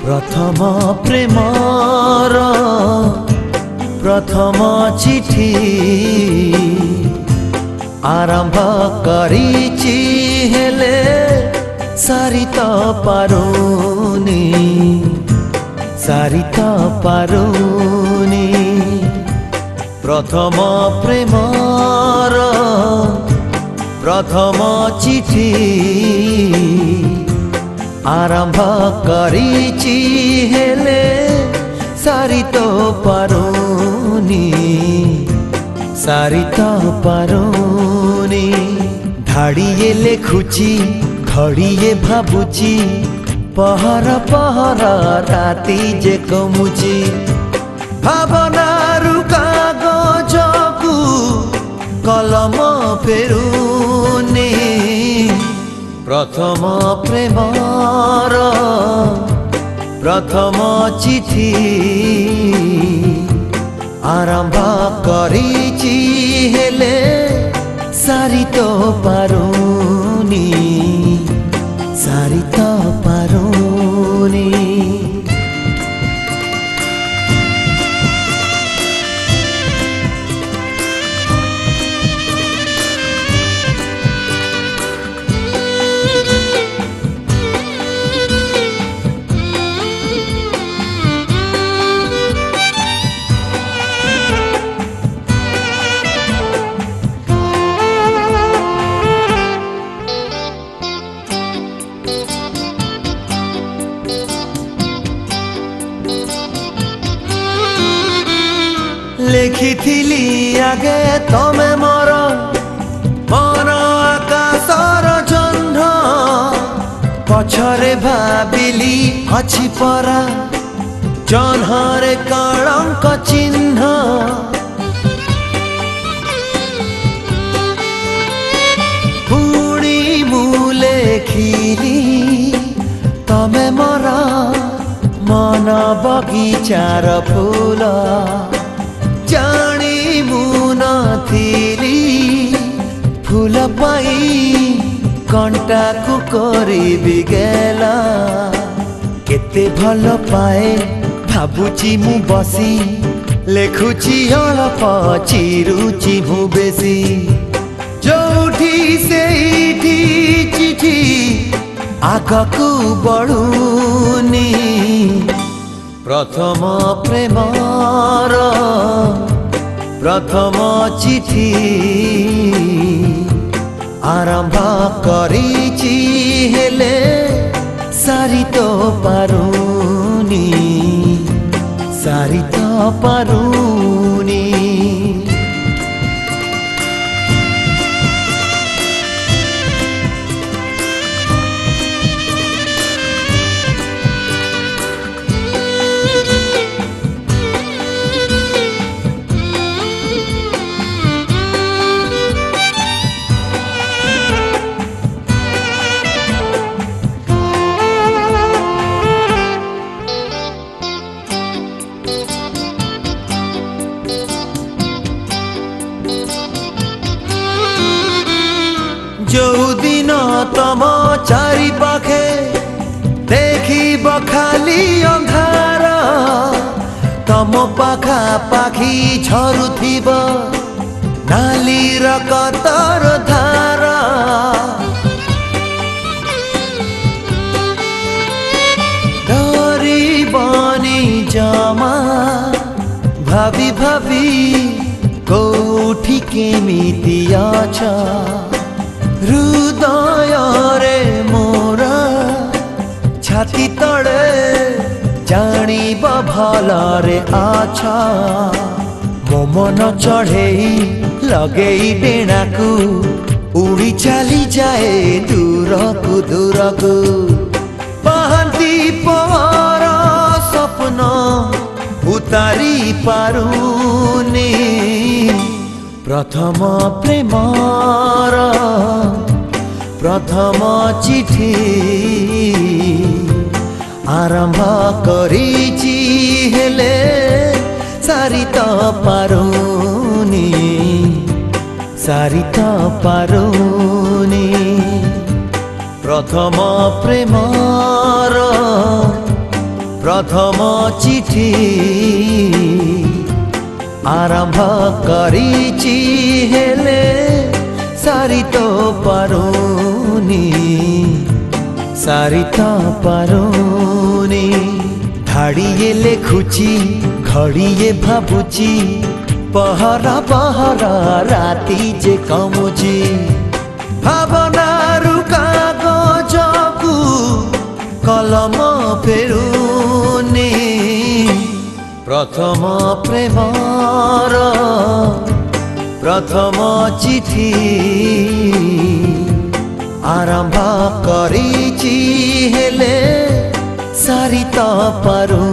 प्रथम प्रेमर प्रथम चिठी आरंभ करिछि हेले सारी तो पारुनी प्रथम प्रेमर प्रथम चिठी आरंभ करिछि हेले सारी तो पारुनी धाड़िए लेखुची घड़िए भाबुची पहर पहर राती जे कमुची भावनारु कागजकु कलम फेरुनी प्रथम प्रेमर प्रथम चिठी आरंभ करिछि हेले सारी तो पारुनी लिखिथिली आगे तमे मोर मन आकाशर जह्न पछरे भाबिली अछि परा जह्नरे कलंक चिन्ह पुणी मु लेखिली तमे मोर मन बगीचार फूल जानी मुनथिली फूल पाई कंटा को करी गेला केते भल पाए भाबुची मु बसी लेखुची अल्प चिरुची मु बेसी जोठी सेठी चिठी आगकु बढुनी प्रथम प्रेमर प्रथम चिठी आरंभ करिछि हेले सारी तो पारुनी जो दिन तम चारि पाखे देखिब खाली अंधार तम पाखा पाखी झरुथिब नाली रकतर धार डरिबनी जमा भावी भावी कोठी केमिति अछ हृदय रे मोरा छाती तले जानिब भल रे आछा मो मन चढ़ेई लगेई डेणाकू उड़ी चली जाए दूरकू पाहंती पर स्वप्न उतारी पारुनी प्रथम प्रेमर प्रथम चिठी आरंभ करिछि हेले सारी तो पारुनी सारी तो पारुनी प्रथम प्रेमर प्रथम चिठी आरंभ करिछि हेले सारी तो पारुनी सारी तो पारुनी धाड़िए लेखुची घड़िए भाबुची पहरा पहरा राती जे कमुची भावनारु कागजकु कलम फेरुनी प्रथम प्रेमर प्रथम चिठी आरंभ करिछि हेले सारी तो पारुनी।